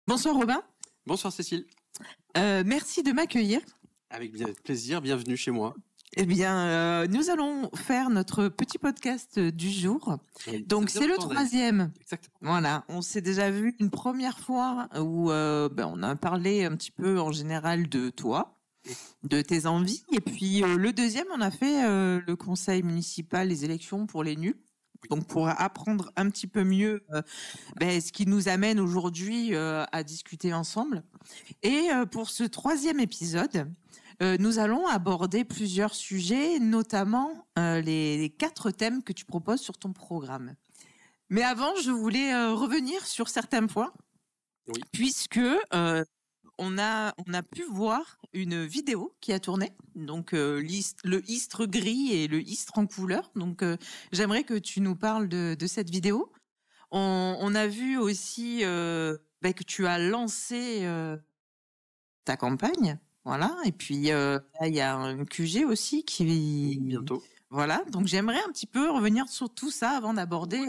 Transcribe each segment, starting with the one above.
Bonsoir Robin. Bonsoir Cécile. Merci de m'accueillir. Avec plaisir, bienvenue chez moi. Eh bien, nous allons faire notre petit podcast du jour. Oui, Donc c'est le troisième. Exactement. Voilà, on s'est déjà vu une première fois où on a parlé un petit peu en général de toi, de tes envies. Et puis le deuxième, on a fait le conseil municipal, les élections pour les nuls. Donc pour apprendre un petit peu mieux ce qui nous amène aujourd'hui à discuter ensemble. Et pour ce troisième épisode, nous allons aborder plusieurs sujets, notamment les 4 thèmes que tu proposes sur ton programme. Mais avant, je voulais revenir sur certains points, puisque on a pu voir une vidéo qui a tourné, donc le istre gris et le istre en couleur. Donc j'aimerais que tu nous parles de cette vidéo. On a vu aussi que tu as lancé ta campagne, voilà. Et puis là, il y a un QG aussi qui bientôt. Voilà. Donc j'aimerais un petit peu revenir sur tout ça avant d'aborder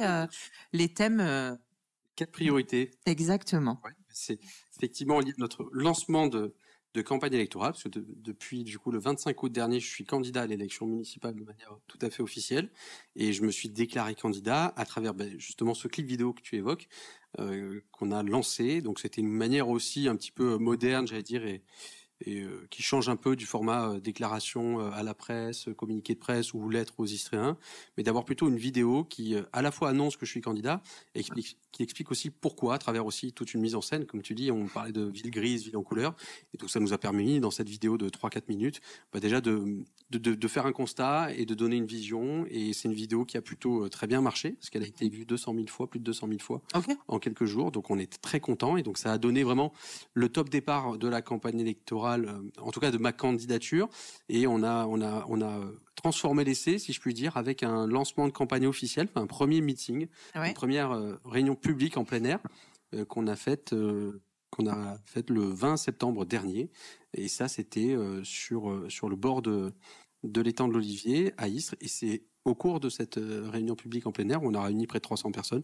les thèmes. 4 priorités. Exactement. Ouais, c'est effectivement notre lancement de campagne électorale, parce que depuis du coup le 25 août dernier, je suis candidat à l'élection municipale de manière tout à fait officielle, et je me suis déclaré candidat à travers justement ce clip vidéo que tu évoques, qu'on a lancé. Donc c'était une manière aussi un petit peu moderne, j'allais dire, et qui change un peu du format déclaration à la presse, communiqué de presse ou lettre aux Istréens, mais d'avoir plutôt une vidéo qui à la fois annonce que je suis candidat et qui explique aussi pourquoi, à travers aussi toute une mise en scène. Comme tu dis, on parlait de ville grise, ville en couleur, et tout ça nous a permis, dans cette vidéo de 3-4 minutes, déjà de faire un constat et de donner une vision. Et c'est une vidéo qui a plutôt très bien marché, parce qu'elle a été vue 200 000 fois, plus de 200 000 fois en quelques jours. Donc on est très contents, et donc ça a donné vraiment le top départ de la campagne électorale, en tout cas de ma candidature. Et on a transformé l'essai, si je puis dire, avec un lancement de campagne officielle, un premier meeting, une première réunion publique en plein air qu'on a faite le 20 septembre dernier. Et ça, c'était sur le bord de l'étang de l'Olivier à Istres. Et c'est au cours de cette réunion publique en plein air, où on a réuni près de 300 personnes,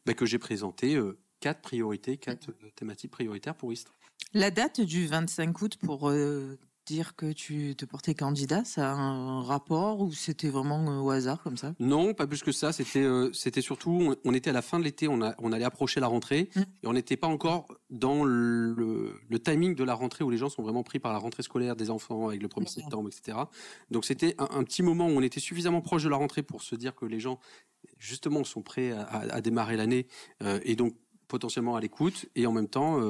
que j'ai présenté 4 priorités, 4 thématiques prioritaires pour Istres. La date du 25 août pour dire que tu te portais candidat, ça a un rapport ou c'était vraiment au hasard comme ça? Non, pas plus que ça. C'était surtout, on était à la fin de l'été, on allait approcher la rentrée, et on n'était pas encore dans le timing de la rentrée où les gens sont vraiment pris par la rentrée scolaire des enfants avec le 1er septembre, etc. Donc c'était un petit moment où on était suffisamment proche de la rentrée pour se dire que les gens justement sont prêts à démarrer l'année, et donc potentiellement à l'écoute, et en même temps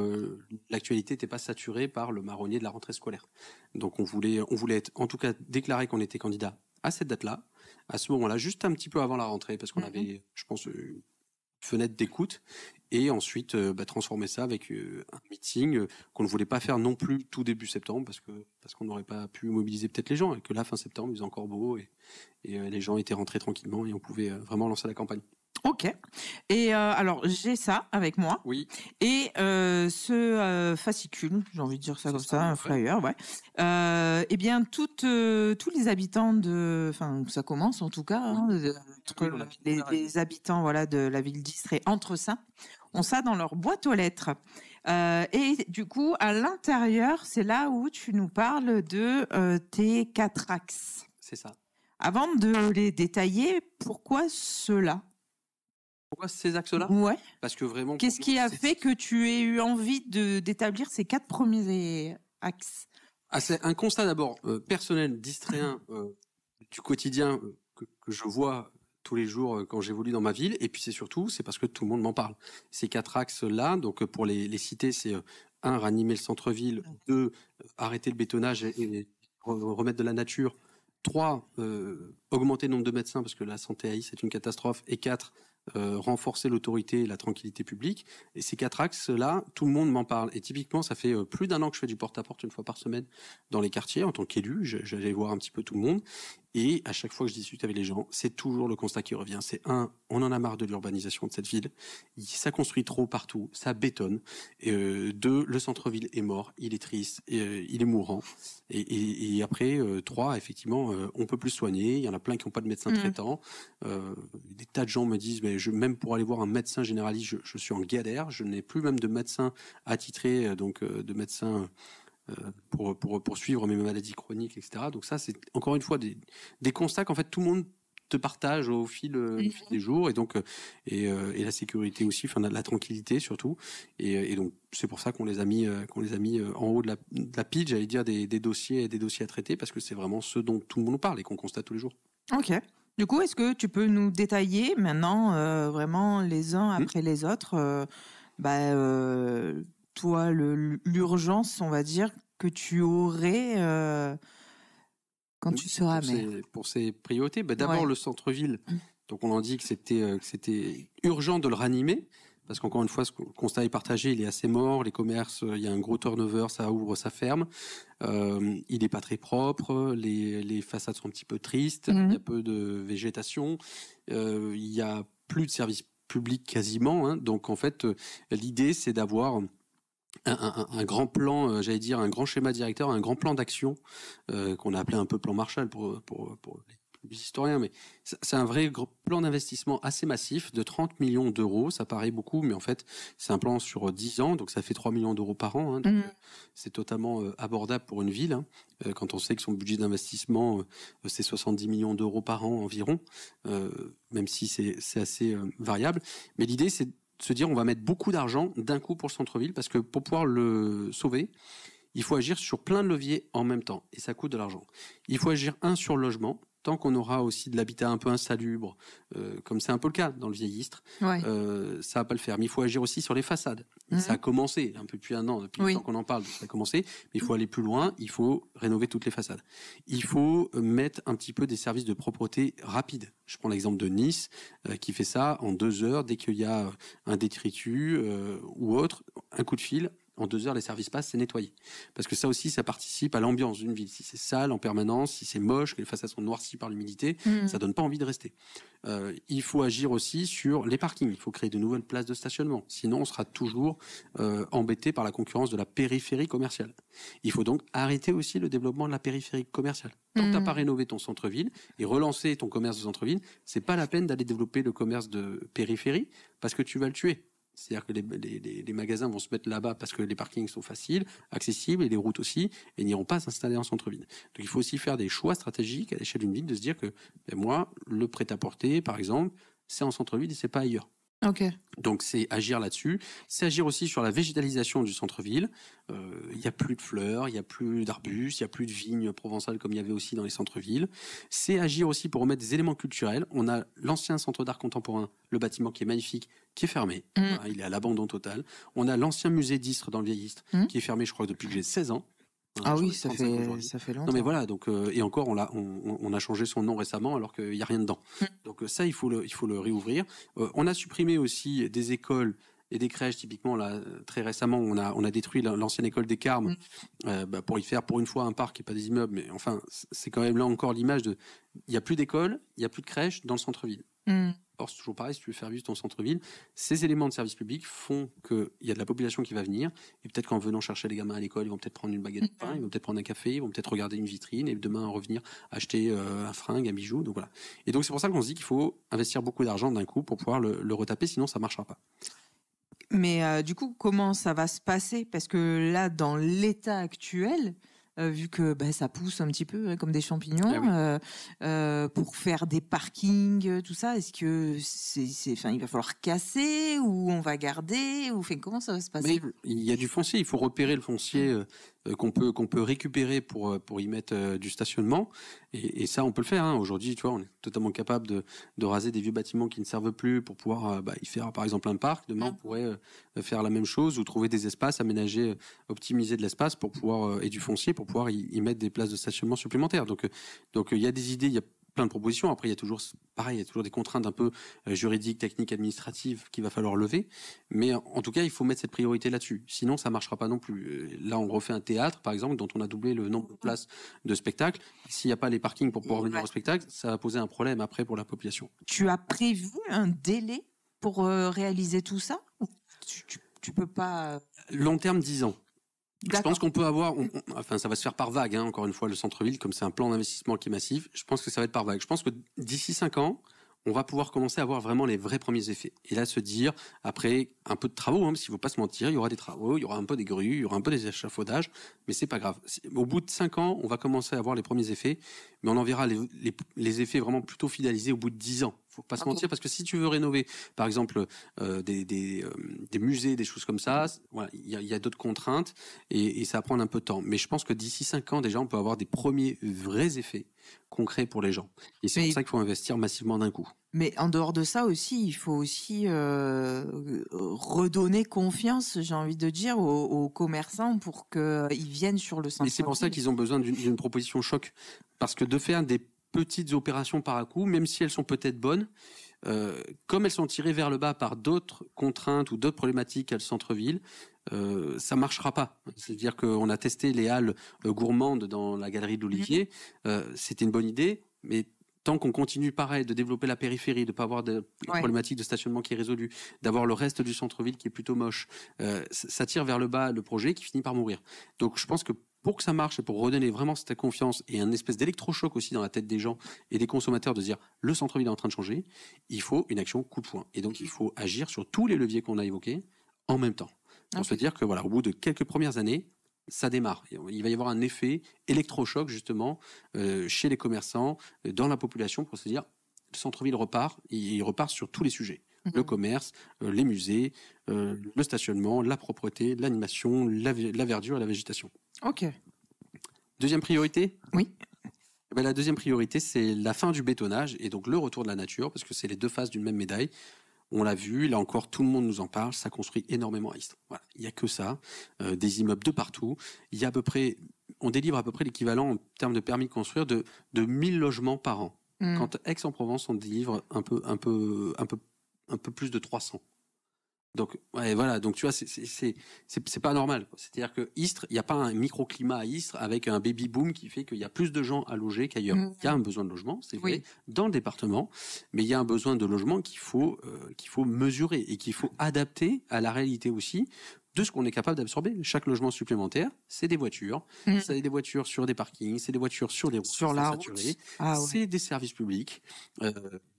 l'actualité n'était pas saturée par le marronnier de la rentrée scolaire. Donc on voulait être, en tout cas, déclarer qu'on était candidat à cette date-là, à ce moment-là, juste un petit peu avant la rentrée, parce qu'on avait, je pense, une fenêtre d'écoute, et ensuite transformer ça avec un meeting qu'on ne voulait pas faire non plus tout début septembre, parce qu'on n'aurait pas pu mobiliser peut-être les gens, et que là, fin septembre, il faisait encore beau, et les gens étaient rentrés tranquillement, et on pouvait vraiment lancer la campagne. Ok. Et alors j'ai ça avec moi. Oui. Et ce fascicule, j'ai envie de dire ça comme ça, un flyer, ouais. Eh bien, tous les habitants ça commence en tout cas, les habitants, voilà, de la ville d'Istres et entre ça, ont ça dans leur boîte aux lettres. Et du coup, à l'intérieur, c'est là où tu nous parles de tes 4 axes. C'est ça. Avant de les détailler, pourquoi ceux-là? Pourquoi ces axes-là? Ouais. Parce que vraiment. Qu'est-ce qui a fait que tu aies eu envie d'établir ces 4 premiers axes? C'est un constat d'abord personnel, d'Istréen, du quotidien que je vois tous les jours quand j'évolue dans ma ville. Et puis c'est parce que tout le monde m'en parle. Ces 4 axes-là, donc pour les citer, c'est 1, ranimer le centre-ville, 2, arrêter le bétonnage et remettre de la nature, 3, augmenter le nombre de médecins parce que la santé à Istres c'est une catastrophe, et 4, renforcer l'autorité et la tranquillité publique. Et ces 4 axes-là, tout le monde m'en parle. Et typiquement, ça fait plus d'1 an que je fais du porte-à-porte une fois par semaine dans les quartiers en tant qu'élu. J'allais voir un petit peu tout le monde. Et à chaque fois que je discute avec les gens, c'est toujours le constat qui revient. C'est un, on en a marre de l'urbanisation de cette ville. Ça construit trop partout, ça bétonne. Deux, le centre-ville est mort, il est triste, il est mourant. Et après, trois, effectivement, on peut plus soigner. Il y en a plein qui n'ont pas de médecin traitant. Des tas de gens me disent, mais même pour aller voir un médecin généraliste, je suis en galère. Je n'ai plus même de médecin attitré, donc de médecin pour suivre mes maladies chroniques, etc. Donc ça, c'est encore une fois des constats qu'en fait tout le monde te partage au fil des jours, et donc et la sécurité aussi, enfin la tranquillité surtout, et donc c'est pour ça qu'on les a mis en haut de la pile, j'allais dire, des dossiers à traiter, parce que c'est vraiment ce dont tout le monde nous parle et qu'on constate tous les jours. Ok. Du coup, est-ce que tu peux nous détailler maintenant vraiment les uns après les autres toi, l'urgence, on va dire, que tu aurais quand tu seras maire? Pour ces priorités, d'abord le centre-ville. Donc on en dit que c'était urgent de le ranimer, parce qu'encore une fois, ce constat est partagé, il est assez mort, les commerces, il y a un gros turnover, ça ouvre, ça ferme. Il n'est pas très propre, les façades sont un petit peu tristes, il y a peu de végétation, il y a plus de services publics quasiment, hein. Donc en fait, l'idée c'est d'avoir un grand plan, j'allais dire un grand schéma directeur, un grand plan d'action qu'on a appelé un peu plan Marshall pour les historiens, mais c'est un vrai plan d'investissement assez massif de 30 millions d'euros. Ça paraît beaucoup, mais en fait c'est un plan sur 10 ans, donc ça fait 3 millions d'euros par an, hein, donc c'est totalement abordable pour une ville, hein, quand on sait que son budget d'investissement c'est 70 millions d'euros par an environ, même si c'est assez variable, mais l'idée c'est se dire on va mettre beaucoup d'argent d'un coup pour le centre-ville, parce que pour pouvoir le sauver, il faut agir sur plein de leviers en même temps, et ça coûte de l'argent. Il faut agir sur le logement, tant qu'on aura aussi de l'habitat un peu insalubre, comme c'est un peu le cas dans le Vieillistre, ça va pas le faire. Mais il faut agir aussi sur les façades. Ça a commencé un peu depuis un an, depuis le temps qu'on en parle, ça a commencé, mais il faut aller plus loin, il faut rénover toutes les façades. Il faut mettre un petit peu des services de propreté rapide. Je prends l'exemple de Nice, qui fait ça en 2 heures, dès qu'il y a un détritus ou autre, un coup de fil, en 2 heures, les services passent, c'est nettoyé. Parce que ça aussi, ça participe à l'ambiance d'une ville. Si c'est sale en permanence, si c'est moche, que les façades sont noircies par l'humidité, ça donne pas envie de rester. Il faut agir aussi sur les parkings. Il faut créer de nouvelles places de stationnement. Sinon, on sera toujours embêté par la concurrence de la périphérie commerciale. Il faut donc arrêter aussi le développement de la périphérie commerciale. Tant que t'as pas rénové ton centre-ville et relancé ton commerce de centre-ville, c'est pas la peine d'aller développer le commerce de périphérie, parce que tu vas le tuer. C'est-à-dire que les magasins vont se mettre là-bas parce que les parkings sont faciles, accessibles, et les routes aussi, et n'iront pas s'installer en centre-ville. Donc il faut aussi faire des choix stratégiques à l'échelle d'une ville, de se dire que moi, le prêt-à-porter, par exemple, c'est en centre-ville et c'est pas ailleurs. Okay. Donc c'est agir là-dessus, c'est agir aussi sur la végétalisation du centre-ville. Il n'y a plus de fleurs, il n'y a plus d'arbustes, il n'y a plus de vignes provençales comme il y avait aussi dans les centres-villes. C'est agir aussi pour remettre des éléments culturels. On a l'ancien centre d'art contemporain, le bâtiment qui est magnifique, qui est fermé. Voilà, il est à l'abandon total. On a l'ancien musée d'Istres dans le Vieillistre, qui est fermé, je crois, depuis que j'ai 16 ans. Ah oui, ça fait longtemps. Non mais voilà, donc et encore on a changé son nom récemment alors qu'il y a rien dedans. Donc ça il faut le réouvrir. On a supprimé aussi des écoles et des crèches, typiquement là très récemment on a détruit l'ancienne école des Carmes pour y faire pour une fois un parc et pas des immeubles, mais enfin c'est quand même là encore l'image de il y a plus d'écoles, il y a plus de crèches dans le centre-ville. Or, c'est toujours pareil, si tu veux faire vivre ton centre-ville, ces éléments de service public font qu'il y a de la population qui va venir, et peut-être qu'en venant chercher les gamins à l'école, ils vont peut-être prendre une baguette de pain, ils vont peut-être prendre un café, ils vont peut-être regarder une vitrine, et demain revenir acheter un fringue, un bijou, donc voilà. Et donc c'est pour ça qu'on se dit qu'il faut investir beaucoup d'argent d'un coup pour pouvoir le retaper, sinon ça ne marchera pas. Mais du coup, comment ça va se passer? Parce que là, dans l'état actuel, vu que ça pousse un petit peu comme des champignons, pour faire des parkings, tout ça, est-ce que il va falloir casser ou on va garder, ou comment ça va se passer? Mais il y a du foncier, il faut repérer le foncier qu'on peut récupérer pour y mettre du stationnement, et ça on peut le faire, hein. Aujourd'hui, tu vois, on est totalement capable de raser des vieux bâtiments qui ne servent plus pour pouvoir y faire par exemple un parc. Demain on pourrait faire la même chose, ou trouver des espaces, aménager, optimiser de l'espace pour pouvoir et du foncier pour pouvoir y mettre des places de stationnement supplémentaires. Donc il y a des idées, il y a plein de propositions. Après, il y a toujours, pareil, il y a toujours des contraintes un peu juridiques, techniques, administratives qu'il va falloir lever. Mais en tout cas, il faut mettre cette priorité là-dessus. Sinon, ça marchera pas non plus. Là, on refait un théâtre, par exemple, dont on a doublé le nombre de places de spectacle. S'il n'y a pas les parkings pour pouvoir venir au spectacle, ça va poser un problème après pour la population. Tu as prévu un délai pour réaliser tout ça? Tu peux pas... Long terme, 10 ans. Je pense qu'on peut avoir, enfin ça va se faire par vague, hein, encore une fois, le centre-ville, comme c'est un plan d'investissement qui est massif, je pense que ça va être par vague. Je pense que d'ici 5 ans, on va pouvoir commencer à voir vraiment les vrais premiers effets. Et là, se dire, après un peu de travaux, hein, parce qu'il ne faut pas se mentir, il y aura des travaux, il y aura un peu des grues, il y aura un peu des échafaudages, mais c'est pas grave. Au bout de 5 ans, on va commencer à voir les premiers effets, mais on en verra les effets vraiment plutôt finalisés au bout de 10 ans. Faut pas se mentir, parce que si tu veux rénover, par exemple, des musées, des choses comme ça, voilà, il y a d'autres contraintes et ça va prendre un peu de temps. Mais je pense que d'ici 5 ans, déjà, on peut avoir des premiers vrais effets concrets pour les gens. Et c'est pour ça qu'il faut investir massivement d'un coup. Mais en dehors de ça aussi, il faut aussi redonner confiance, j'ai envie de dire, aux commerçants pour qu'ils viennent sur le centre-ville. Et c'est pour ça qu'ils ont besoin d'une proposition choc. Parce que de faire des petites opérations par à coup, même si elles sont peut-être bonnes, comme elles sont tirées vers le bas par d'autres contraintes ou d'autres problématiques à le centre-ville, ça marchera pas. C'est-à-dire qu'on a testé les halles gourmandes dans la galerie de l'Olivier, c'était une bonne idée, mais tant qu'on continue pareil de développer la périphérie, de ne pas avoir de problématique de stationnement qui est résolue, d'avoir le reste du centre-ville qui est plutôt moche, ça tire vers le bas le projet qui finit par mourir. Donc je pense que pour que ça marche et pour redonner vraiment cette confiance et un espèce d'électrochoc aussi dans la tête des gens et des consommateurs de se dire le centre-ville est en train de changer, il faut une action coup de poing. Et donc il faut agir sur tous les leviers qu'on a évoqués en même temps. Pour se dire que voilà, au bout de quelques premières années, ça démarre. Il va y avoir un effet électrochoc justement chez les commerçants, dans la population, pour se dire le centre-ville repart, et il repart sur tous les sujets. Le commerce, les musées, le stationnement, la propreté, l'animation, la verdure et la végétation. Ok. Deuxième priorité ? Oui. Ben, la deuxième priorité, c'est la fin du bétonnage et donc le retour de la nature, parce que c'est les deux faces d'une même médaille. On l'a vu, là encore, tout le monde nous en parle, ça construit énormément à Istres. Voilà. Il n'y a que ça, des immeubles de partout. Il y a à peu près, on délivre à peu près l'équivalent en termes de permis de construire de 1000 logements par an. Quand Aix-en-Provence, on délivre un peu plus de 300. Donc, ouais, voilà. Donc, tu vois, c'est pas normal. C'est-à-dire que Istres, il n'y a pas un microclimat à Istres avec un baby boom qui fait qu'il y a plus de gens à loger qu'ailleurs. Il y a un besoin de logement, c'est vrai, dans le département, mais il y a un besoin de logement qu'il faut mesurer et qu'il faut adapter à la réalité aussi de ce qu'on est capable d'absorber. Chaque logement supplémentaire, c'est des voitures. C'est des voitures sur des parkings, c'est des voitures sur des routes saturées. C'est des services publics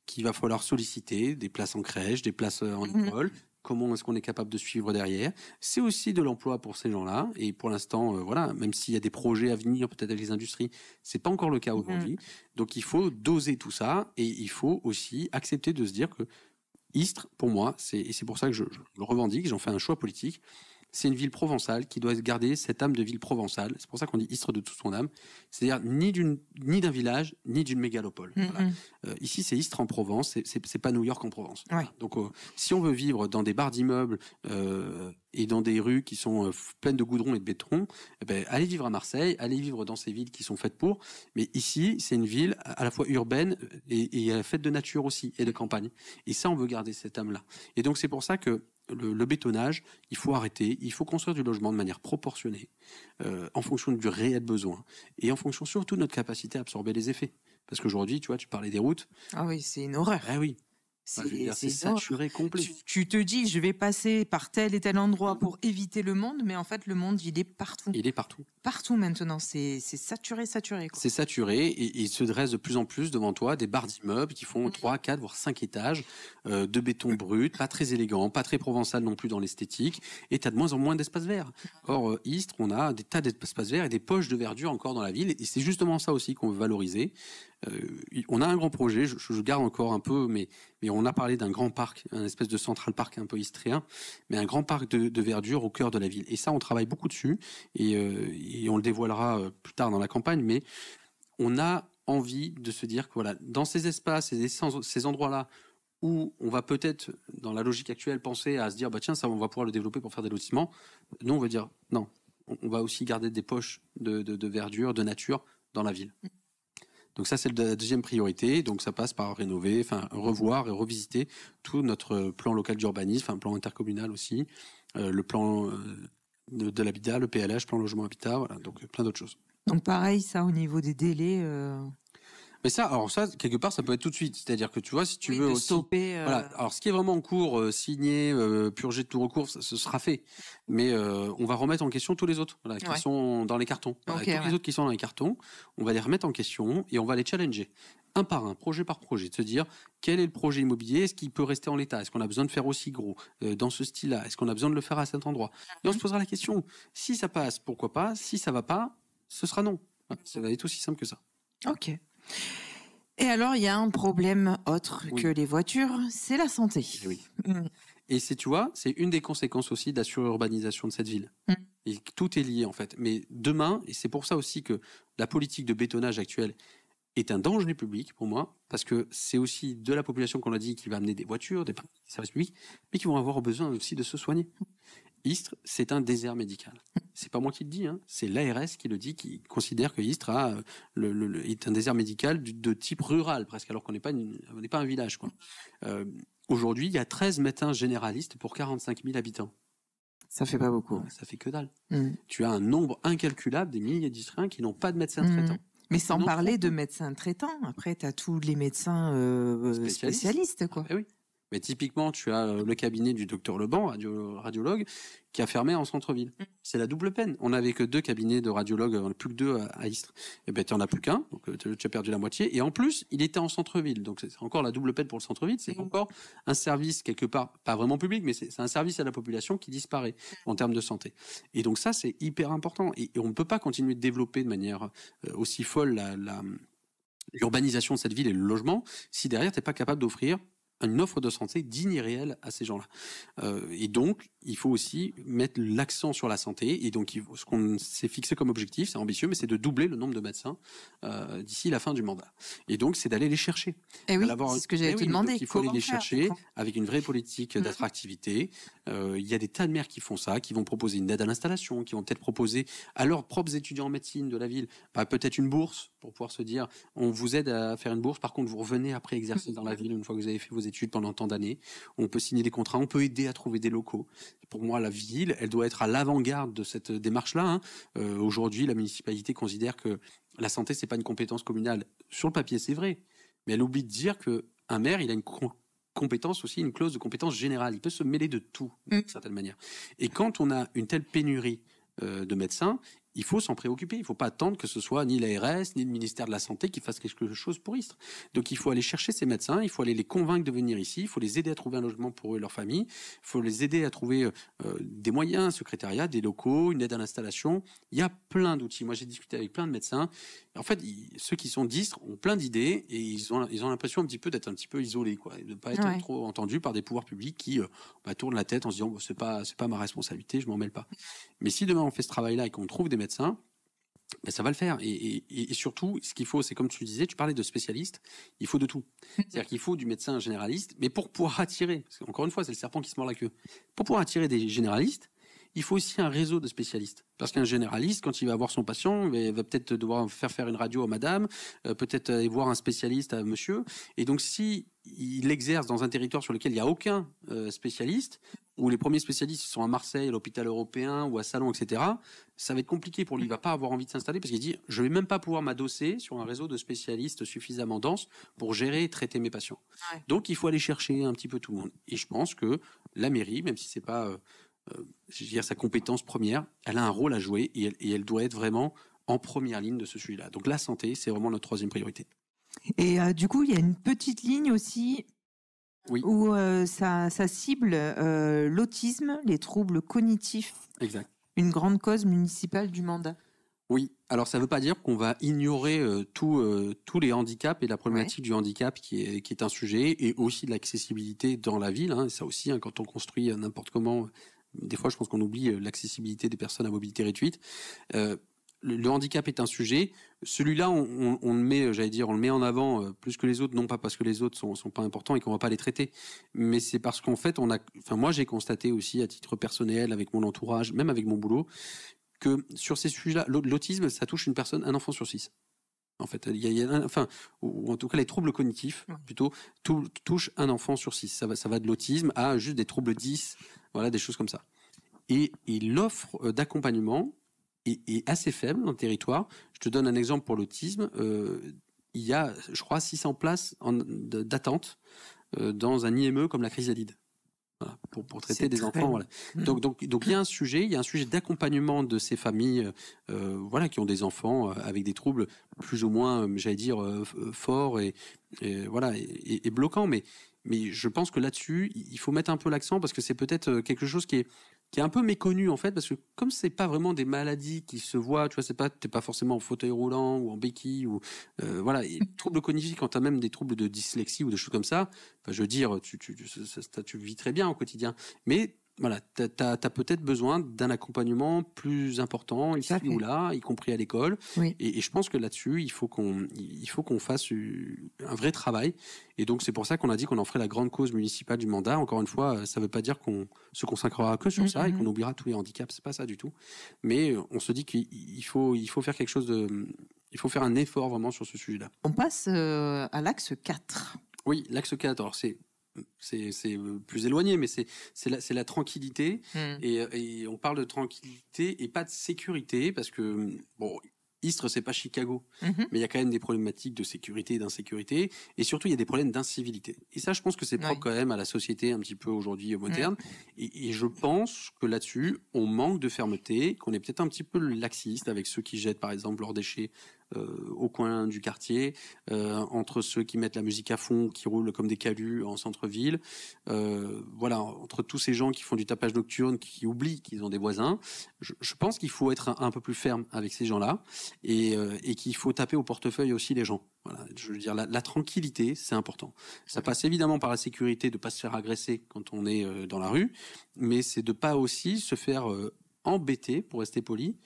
qu'il va falloir solliciter, des places en crèche, des places en école. Comment est-ce qu'on est capable de suivre derrière? C'est aussi de l'emploi pour ces gens-là. Et pour l'instant, voilà, même s'il y a des projets à venir, peut-être avec les industries, c'est pas encore le cas aujourd'hui. Donc il faut doser tout ça et il faut aussi accepter de se dire que Istres, pour moi, et c'est pour ça que je le revendique, j'en fais un choix politique. C'est une ville provençale qui doit garder cette âme de ville provençale. C'est pour ça qu'on dit Istres de toute son âme. C'est-à-dire ni d'un village, ni d'une mégalopole. Voilà. Ici, c'est Istres en Provence, c'est pas New York en Provence. Voilà. Donc, si on veut vivre dans des barres d'immeubles et dans des rues qui sont pleines de goudron et de béton, allez vivre à Marseille, allez vivre dans ces villes qui sont faites pour. Mais ici, c'est une ville à la fois urbaine et faite de nature aussi, et de campagne. Et ça, on veut garder cette âme-là. Et donc, c'est pour ça que le bétonnage, il faut arrêter, il faut construire du logement de manière proportionnée, en fonction du réel besoin, et en fonction surtout de notre capacité à absorber les effets. Parce qu'aujourd'hui, tu vois, tu parlais des routes. Ah oui, c'est une horreur. Ah oui. C'est saturé complet. Tu te dis, je vais passer par tel et tel endroit pour éviter le monde, mais en fait, le monde, il est partout. Il est partout. Partout maintenant, c'est saturé. C'est saturé et il se dresse de plus en plus devant toi des barres d'immeubles qui font 3, 4, voire 5 étages, de béton brut, pas très élégant, pas très provençal non plus dans l'esthétique, et tu as de moins en moins d'espaces verts. Or, Istres, on a des tas d'espaces verts et des poches de verdure encore dans la ville, et c'est justement ça aussi qu'on veut valoriser. On a un grand projet, je garde encore un peu, mais on a parlé d'un grand parc, un espèce de central park un peu istréen, mais un grand parc de verdure au cœur de la ville. Et ça, on travaille beaucoup dessus, et on le dévoilera plus tard dans la campagne, mais on a envie de se dire que voilà, dans ces espaces et ces endroits-là où on va peut-être, dans la logique actuelle, penser à se dire, bah tiens, ça, on va pouvoir le développer pour faire des lotissements. Nous, on veut dire, non, on va aussi garder des poches de verdure, de nature dans la ville. Donc ça, c'est la deuxième priorité. Donc ça passe par rénover, enfin revoir et revisiter tout notre plan local d'urbanisme, un plan intercommunal aussi, le plan de l'habitat, le PLH, plan logement habitat, voilà, donc plein d'autres choses. Donc pareil, ça au niveau des délais. Mais ça, alors ça, quelque part, ça peut être tout de suite. C'est-à-dire que tu vois, si tu veux aussi, stopper, voilà. Alors, ce qui est vraiment en cours, signé, purgé de tout recours, ça, ce sera fait. Mais on va remettre en question tous les autres, voilà, qui sont dans les cartons. Voilà, tous les autres qui sont dans les cartons, on va les remettre en question et on va les challenger. Un par un, projet par projet, de se dire quel est le projet immobilier, est-ce qu'il peut rester en l'état, est-ce qu'on a besoin de faire aussi gros dans ce style-là, est-ce qu'on a besoin de le faire à cet endroit. Et on se posera la question, si ça passe, pourquoi pas, si ça va pas, ce sera non. Voilà, ça va être aussi simple que ça. Ok. Et alors, il y a un problème autre que les voitures, c'est la santé. Et oui. Et tu vois, c'est une des conséquences aussi de la sururbanisation de cette ville. Et tout est lié en fait. Mais demain, et c'est pour ça aussi que la politique de bétonnage actuelle est un danger public pour moi, parce que c'est aussi de la population qu'on a dit qui va amener des voitures, des services publics, mais qui vont avoir besoin aussi de se soigner. Istres, c'est un désert médical. C'est pas moi qui le dis, hein. C'est l'ARS qui le dit, qui considère que Istres est un désert médical de type rural presque, alors qu'on n'est pas un village, quoi. Aujourd'hui, il y a 13 médecins généralistes pour 45 000 habitants. Ça fait pas beaucoup. Ça fait que dalle. Tu as un nombre incalculable des milliers d'Istriens qui n'ont pas de médecin traitant. Mais sans parler de médecins traitants. Après, tu as tous les médecins spécialistes, quoi. Oui. Mais typiquement, tu as le cabinet du docteur Leban, radiologue, qui a fermé en centre-ville. C'est la double peine. On n'avait que 2 cabinets de radiologues, on n'a plus que 2 à Istres. Et ben, tu n'en as plus qu'un, donc tu as perdu la moitié. Et en plus, il était en centre-ville. Donc c'est encore la double peine pour le centre-ville. C'est encore un service, quelque part, pas vraiment public, mais c'est un service à la population qui disparaît en termes de santé. Et donc ça, c'est hyper important. Et on ne peut pas continuer de développer de manière aussi folle l'urbanisation de cette ville et le logement si derrière, tu n'es pas capable d'offrir une offre de santé digne et réelle à ces gens-là. Et donc, il faut aussi mettre l'accent sur la santé. Et donc, ce qu'on s'est fixé comme objectif, c'est ambitieux, mais c'est de doubler le nombre de médecins d'ici la fin du mandat. Et donc, c'est d'aller les chercher. Et oui, c'est ce que j'allais te demander. Il faut aller les chercher avec une vraie politique d'attractivité. Il y a des tas de maires qui font ça, qui vont proposer une aide à l'installation, qui vont peut-être proposer à leurs propres étudiants en médecine de la ville, peut-être une bourse pour pouvoir se dire, on vous aide à faire une bourse. Par contre, vous revenez après exercer dans la ville une fois que vous avez fait vos études pendant tant d'années. On peut signer des contrats, on peut aider à trouver des locaux. Pour moi, la ville, elle doit être à l'avant-garde de cette démarche-là. Aujourd'hui, la municipalité considère que la santé, c'est pas une compétence communale. Sur le papier, c'est vrai, mais elle oublie de dire que un maire, il a une compétence aussi, une clause de compétence générale. Il peut se mêler de tout, d'une certaine manière. Et quand on a une telle pénurie de médecins, il faut s'en préoccuper. Il ne faut pas attendre que ce soit ni l'ARS, ni le ministère de la Santé qui fasse quelque chose pour Istres. Donc il faut aller chercher ces médecins, il faut aller les convaincre de venir ici, il faut les aider à trouver un logement pour eux et leur famille, il faut les aider à trouver des moyens, un secrétariat, des locaux, une aide à l'installation. Il y a plein d'outils. Moi, j'ai discuté avec plein de médecins. En fait, ceux qui sont d'Istres ont plein d'idées et ils ont l'impression un petit peu d'être un petit peu isolés, quoi, et de ne pas être trop entendus par des pouvoirs publics qui tournent la tête en se disant c'est pas ma responsabilité, je m'en mêle pas. Mais si demain on fait ce travail-là et qu'on trouve des médecins, ben ça va le faire. Et surtout, ce qu'il faut, c'est comme tu disais, tu parlais de spécialistes, il faut de tout. C'est-à-dire qu'il faut du médecin généraliste, mais pour pouvoir attirer, parce qu'encore une fois, c'est le serpent qui se mord la queue, pour pouvoir attirer des généralistes, il faut aussi un réseau de spécialistes. Parce qu'un généraliste, quand il va voir son patient, il va peut-être devoir faire une radio à madame, peut-être aller voir un spécialiste à monsieur. Et donc, si il exerce dans un territoire sur lequel il n'y a aucun spécialiste, où les premiers spécialistes sont à Marseille, à l'hôpital européen ou à Salon, etc., ça va être compliqué pour lui. Il ne va pas avoir envie de s'installer parce qu'il dit « je ne vais même pas pouvoir m'adosser sur un réseau de spécialistes suffisamment dense pour gérer et traiter mes patients ». Donc, il faut aller chercher un petit peu tout le monde. Et je pense que la mairie, même si ce n'est pas sa compétence première, elle a un rôle à jouer et elle doit être vraiment en première ligne de ce sujet-là. Donc la santé, c'est vraiment notre troisième priorité. Et du coup, il y a une petite ligne aussi où ça cible l'autisme, les troubles cognitifs. Exact. Une grande cause municipale du mandat. Oui, alors ça ne veut pas dire qu'on va ignorer tous les handicaps et la problématique du handicap qui est un sujet, et aussi de l'accessibilité dans la ville. Ça aussi, quand on construit n'importe comment, des fois je pense qu'on oublie l'accessibilité des personnes à mobilité réduite. Le handicap est un sujet. Celui-là, on le met, on le met en avant plus que les autres, non pas parce que les autres sont pas importants et qu'on va pas les traiter, mais c'est parce qu'en fait, moi j'ai constaté aussi à titre personnel, avec mon entourage, même avec mon boulot, que sur ces sujets-là, l'autisme, ça touche un enfant sur 6. En fait, enfin, ou en tout cas les troubles cognitifs plutôt touchent un enfant sur 6. Ça va de l'autisme à juste des troubles 10, voilà, des choses comme ça. Et l'offre d'accompagnement est assez faible dans le territoire. Je te donne un exemple pour l'autisme. Il y a, je crois, 600 places d'attente dans un IME comme la Chrysalide. Voilà, pour traiter des enfants. Voilà. Donc il y a un sujet d'accompagnement de ces familles, voilà, qui ont des enfants avec des troubles plus ou moins, j'allais dire, forts et voilà et bloquants. Mais je pense que là-dessus, il faut mettre un peu l'accent parce que c'est peut-être quelque chose qui est un peu méconnu en fait, parce que comme c'est pas vraiment des maladies qui se voient, tu vois, t'es pas forcément en fauteuil roulant ou en béquille ou voilà. Et troubles cognitifs, quand t'as même des troubles de dyslexie ou des choses comme ça, enfin, je veux dire, tu vis très bien au quotidien, mais voilà, t'as peut-être besoin d'un accompagnement plus important ici ou là, y compris à l'école. Oui. Et je pense que là-dessus, il faut qu'on fasse un vrai travail. Et donc c'est pour ça qu'on a dit qu'on en ferait la grande cause municipale du mandat. Encore une fois, ça ne veut pas dire qu'on se consacrera que sur ça et qu'on oubliera tous les handicaps. C'est pas ça du tout. Mais on se dit qu'il faut faire quelque chose il faut faire un effort vraiment sur ce sujet-là. On passe à l'axe 4. Oui, l'axe 4. Alors c'est plus éloigné, mais c'est la tranquillité. Et on parle de tranquillité et pas de sécurité, parce que, bon, Istres, c'est pas Chicago, mais il y a quand même des problématiques de sécurité et d'insécurité, et surtout il y a des problèmes d'incivilité. Et ça, je pense que c'est propre quand même à la société un petit peu aujourd'hui moderne, et je pense que là-dessus, on manque de fermeté, qu'on est peut-être un petit peu laxiste avec ceux qui jettent par exemple leurs déchets au coin du quartier, entre ceux qui mettent la musique à fond, qui roulent comme des calus en centre-ville, voilà, entre tous ces gens qui font du tapage nocturne, qui oublient qu'ils ont des voisins. Je pense qu'il faut être un peu plus ferme avec ces gens-là, et qu'il faut taper au portefeuille aussi les gens. Voilà, je veux dire, la tranquillité, c'est important. Ça passe évidemment par la sécurité, de pas se faire agresser quand on est dans la rue, mais c'est de pas aussi se faire embêter, pour rester poli,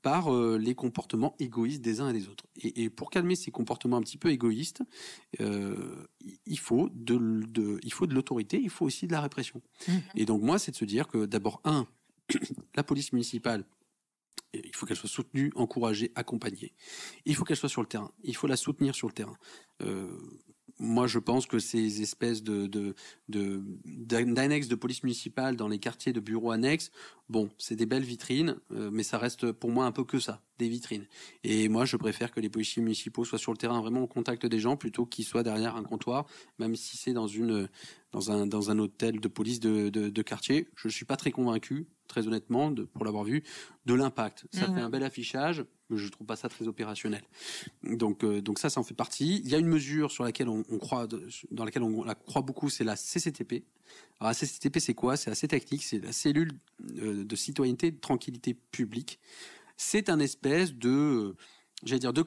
par les comportements égoïstes des uns et des autres. Et pour calmer ces comportements un petit peu égoïstes, il faut de l'autorité, il faut aussi de la répression. Et donc moi, c'est de se dire que d'abord, la police municipale, il faut qu'elle soit soutenue, encouragée, accompagnée. Il faut qu'elle soit sur le terrain. Il faut la soutenir sur le terrain. Moi, je pense que ces espèces d'annexes de police municipale dans les quartiers de bureaux annexes, bon, c'est des belles vitrines, mais ça reste pour moi un peu que ça, des vitrines. Et moi, je préfère que les policiers municipaux soient sur le terrain, vraiment au contact des gens, plutôt qu'ils soient derrière un comptoir, même si c'est dans un hôtel de police de quartier. Je suis pas très convaincu, très honnêtement, pour l'avoir vu, de l'impact. Ça fait un bel affichage, mais je trouve pas ça très opérationnel. Donc ça en fait partie. Il y a une mesure sur laquelle on croit, dans laquelle on la croit beaucoup, c'est la CCTP. Alors la CCTP, c'est quoi? C'est assez technique, c'est la cellule de citoyenneté et de tranquillité publique. C'est un espèce de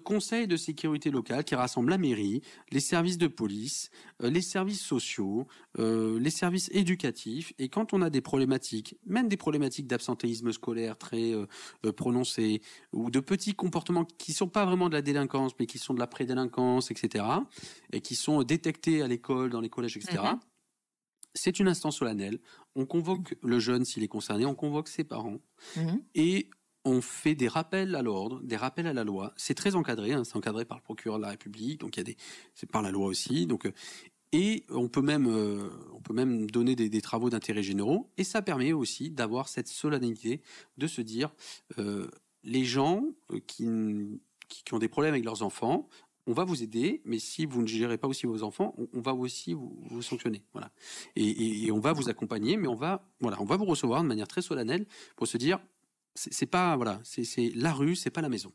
conseil de sécurité locale qui rassemble la mairie, les services de police, les services sociaux, les services éducatifs. Et quand on a des problématiques, même des problématiques d'absentéisme scolaire très prononcées, ou de petits comportements qui sont pas vraiment de la délinquance, mais qui sont de la prédélinquance, etc., et qui sont détectés à l'école, dans les collèges, etc., c'est une instance solennelle. On convoque le jeune s'il est concerné, on convoque ses parents, et on fait des rappels à l'ordre, des rappels à la loi. C'est très encadré, c'est encadré par le procureur de la République, donc c'est par la loi aussi. Donc, et on peut même donner des travaux d'intérêt généraux. Et ça permet aussi d'avoir cette solennité de se dire, les gens qui ont des problèmes avec leurs enfants, on va vous aider, mais si vous ne gérez pas aussi vos enfants, on va aussi vous sanctionner. Voilà. Et on va vous accompagner, mais on va vous recevoir de manière très solennelle pour se dire, c'est pas, voilà, c'est la rue, c'est pas la maison.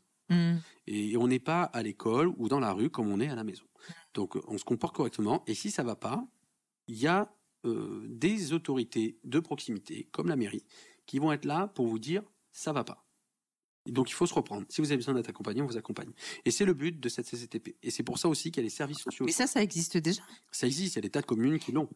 Et on n'est pas à l'école ou dans la rue comme on est à la maison. Donc on se comporte correctement, et si ça va pas, il y a des autorités de proximité, comme la mairie, qui vont être là pour vous dire ça va pas. Et donc il faut se reprendre. Si vous avez besoin d'être accompagné, on vous accompagne. Et c'est le but de cette CCTP. Et c'est pour ça aussi qu'il y a les services sociaux. Mais ça existe déjà? Ça existe, il y a des tas de communes qui l'ont.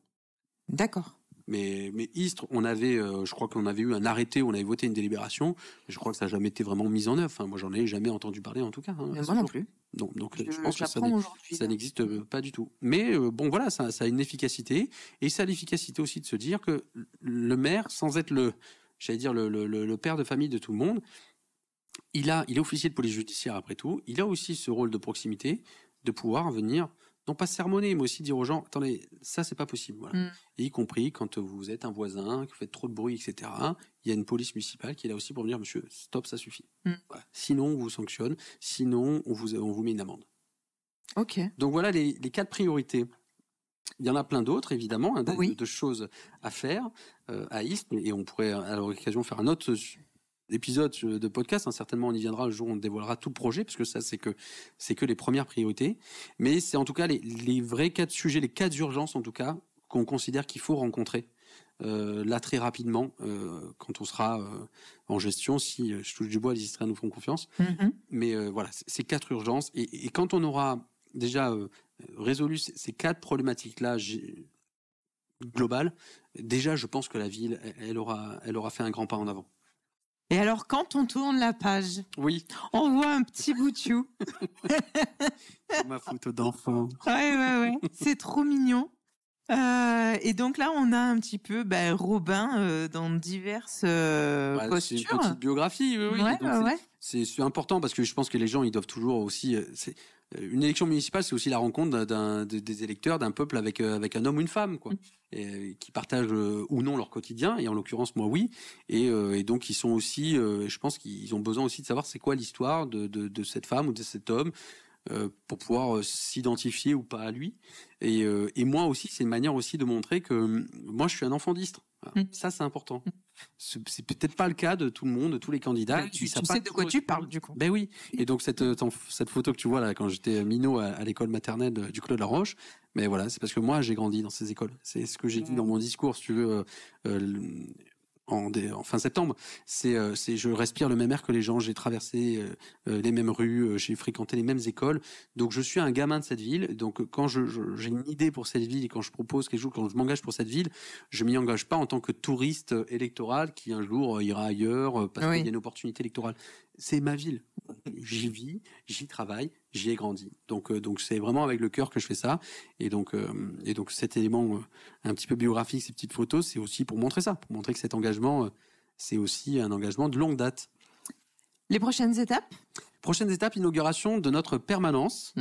D'accord. Mais Istres, je crois qu'on avait eu un arrêté, on avait voté une délibération, mais je crois que ça n'a jamais été vraiment mis en œuvre. Enfin, moi, j'en ai jamais entendu parler, en tout cas. Mais moi non plus. Donc je pense que ça n'existe pas du tout. Mais bon, voilà, ça a une efficacité. Et ça a l'efficacité aussi de se dire que le maire, sans être le père de famille de tout le monde, il est officier de police judiciaire après tout. Il a aussi ce rôle de proximité, de pouvoir venir, non pas sermonner, mais aussi dire aux gens, attendez, ça c'est pas possible. Voilà. Et y compris quand vous êtes un voisin, que vous faites trop de bruit, etc. Il y a une police municipale qui est là aussi pour dire, monsieur, stop, ça suffit. Voilà. Sinon, on vous sanctionne. Sinon, on vous met une amende. Ok. Donc voilà les 4 priorités. Il y en a plein d'autres, évidemment, hein, de choses à faire à Istres, et on pourrait à l'occasion faire un autre épisode de podcast. Hein, certainement, on y viendra le jour où on dévoilera tout le projet, parce que ça, c'est que les premières priorités. Mais c'est en tout cas les vrais 4 sujets, les 4 urgences, en tout cas, qu'on considère qu'il faut rencontrer là très rapidement, quand on sera en gestion. Si je touche du bois, les Istriens nous feront confiance. Mais voilà, c'est 4 urgences. Et quand on aura déjà résolu ces 4 problématiques-là globales, déjà, je pense que la ville, elle aura fait un grand pas en avant. Et alors, quand on tourne la page, oui, on voit un petit bout de chou. Ma photo d'enfant. Ouais. C'est trop mignon. Et donc là, on a un petit peu Robin dans diverses postures. C'est une petite biographie, oui. Ouais. C'est important parce que je pense que les gens, ils doivent toujours aussi... une élection municipale, c'est aussi la rencontre des électeurs, d'un peuple avec un homme ou une femme, quoi, et qui partagent ou non leur quotidien. Et en l'occurrence, moi, oui. Et donc, ils sont aussi... je pense qu'ils ont besoin aussi de savoir c'est quoi l'histoire de cette femme ou de cet homme, pour pouvoir s'identifier ou pas à lui. Et moi aussi, c'est une manière aussi de montrer que moi, je suis un enfant d'Istres. Voilà. Ça, c'est important. C'est peut-être pas le cas de tout le monde, de tous les candidats. Tu sais de quoi tu parles, du coup. Ben oui. Et donc, cette photo que tu vois là, quand j'étais minot à l'école maternelle du Clos de la Roche, mais voilà, c'est parce que moi, j'ai grandi dans ces écoles. C'est ce que j'ai dit dans mon discours, si tu veux, en fin septembre. C'est je respire le même air que les gens, j'ai traversé les mêmes rues, j'ai fréquenté les mêmes écoles, donc je suis un gamin de cette ville. Donc quand j'ai une idée pour cette ville et quand je propose quelque chose, quand je m'engage pour cette ville, je m'y engage pas en tant que touriste électoral qui un jour ira ailleurs parce qu'il y a une opportunité électorale. C'est ma ville, j'y vis, j'y travaille, j'y ai grandi. Donc c'est vraiment avec le cœur que je fais ça. Et donc cet élément un petit peu biographique, ces petites photos, c'est aussi pour montrer ça, pour montrer que cet engagement, c'est aussi un engagement de longue date. Les prochaines étapes ? Prochaines étapes, inauguration de notre permanence.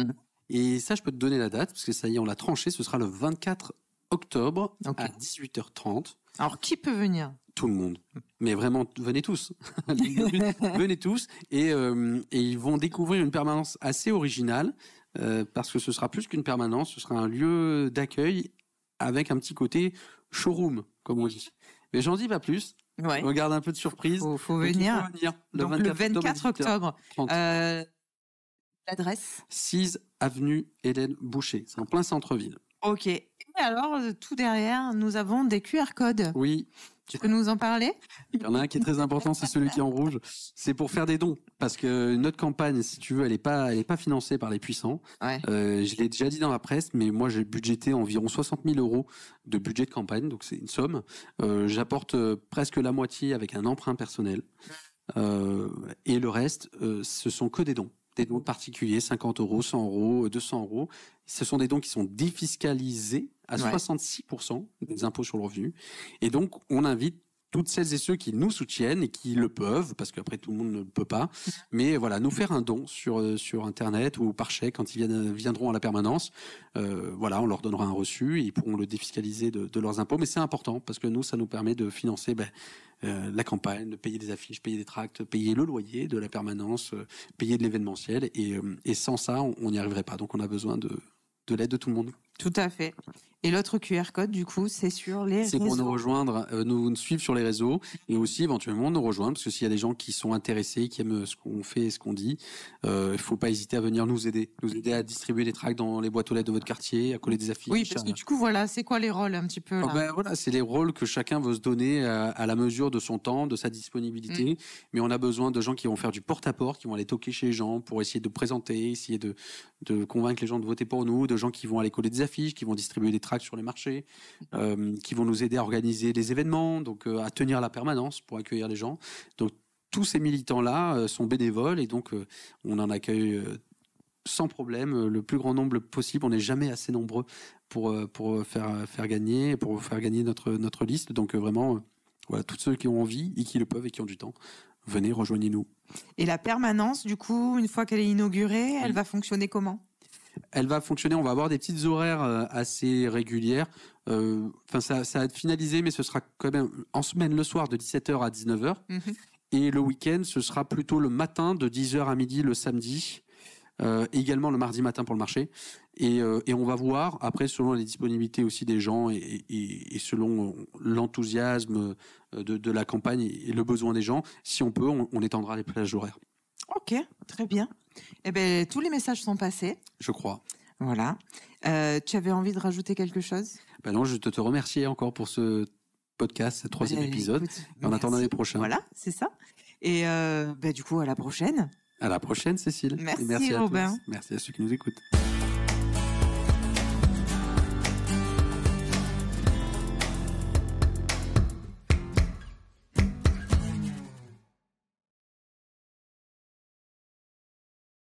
Et ça, je peux te donner la date, parce que ça y est, on l'a tranché. Ce sera le 24 octobre à 18h30. Alors, qui peut venir ? Tout le monde. Mais vraiment, venez tous. Venez tous. Et ils vont découvrir une permanence assez originale, parce que ce sera plus qu'une permanence, ce sera un lieu d'accueil avec un petit côté showroom, comme on dit. Mais j'en dis pas plus. Ouais. Regarde un peu de surprise. Faut venir. Le 24 octobre. L'adresse ? 6 avenue Hélène Boucher. C'est en plein centre-ville. Ok. Et alors, tout derrière, nous avons des QR codes. Oui. Tu peux nous en parler ? Il y en a un qui est très important, c'est celui qui est en rouge. C'est pour faire des dons. Parce que notre campagne, si tu veux, elle est pas financée par les puissants. Ouais. Je l'ai déjà dit dans la presse, mais moi, j'ai budgété environ 60 000 € de budget de campagne. Donc, c'est une somme. J'apporte presque la moitié avec un emprunt personnel. Et le reste, ce sont que des dons. Des dons particuliers, 50 €, 100 €, 200 €. Ce sont des dons qui sont défiscalisés à 66% des impôts sur le revenu. Et donc, on invite toutes celles et ceux qui nous soutiennent et qui le peuvent, parce qu'après tout le monde ne le peut pas, mais voilà, nous faire un don sur Internet ou par chèque quand ils viendront à la permanence. Voilà, on leur donnera un reçu et ils pourront le défiscaliser de leurs impôts. Mais c'est important parce que nous, ça nous permet de financer la campagne, de payer des affiches, payer des tracts, payer le loyer de la permanence, payer de l'événementiel. Et sans ça, on n'y arriverait pas. Donc on a besoin de l'aide de tout le monde. Tout à fait. Et l'autre QR code, du coup, c'est sur les réseaux. C'est pour nous rejoindre, nous suivre sur les réseaux et aussi éventuellement nous rejoindre, parce que s'il y a des gens qui sont intéressés, qui aiment ce qu'on fait et ce qu'on dit, il faut pas hésiter à venir nous aider à distribuer des tracts dans les boîtes aux lettres de votre quartier, à coller des affiches. Oui, parce que du coup, voilà, c'est quoi les rôles un petit peu là voilà, c'est les rôles que chacun veut se donner à la mesure de son temps, de sa disponibilité. Mais on a besoin de gens qui vont faire du porte-à-porte, qui vont aller toquer chez les gens pour essayer de présenter, essayer de convaincre les gens de voter pour nous, de gens qui vont aller coller des affiches, qui vont distribuer des tracts sur les marchés, qui vont nous aider à organiser des événements, donc à tenir la permanence pour accueillir les gens. Donc tous ces militants-là sont bénévoles et donc on en accueille sans problème le plus grand nombre possible. On n'est jamais assez nombreux pour faire gagner notre liste. Donc vraiment, voilà, tous ceux qui ont envie et qui le peuvent et qui ont du temps, venez, rejoignez-nous. Et la permanence, du coup, une fois qu'elle est inaugurée, elle va fonctionner comment ? Elle va fonctionner, on va avoir des petites horaires assez régulières. Ça va être finalisé, mais ce sera quand même en semaine le soir de 17h à 19h. Et le week-end, ce sera plutôt le matin de 10h à midi le samedi. Également le mardi matin pour le marché. Et on va voir, après, selon les disponibilités aussi des gens et selon l'enthousiasme de la campagne et le besoin des gens, si on peut, on étendra les plages horaires. Ok, très bien. Eh ben, tous les messages sont passés. Je crois. Voilà. Tu avais envie de rajouter quelque chose ? Non, je te remercier encore pour ce podcast, ce 3e épisode. Écoute, en attendant les prochains. Voilà, c'est ça. Et du coup, à la prochaine. À la prochaine, Cécile. Merci, et merci Robin. à tous. Merci à ceux qui nous écoutent.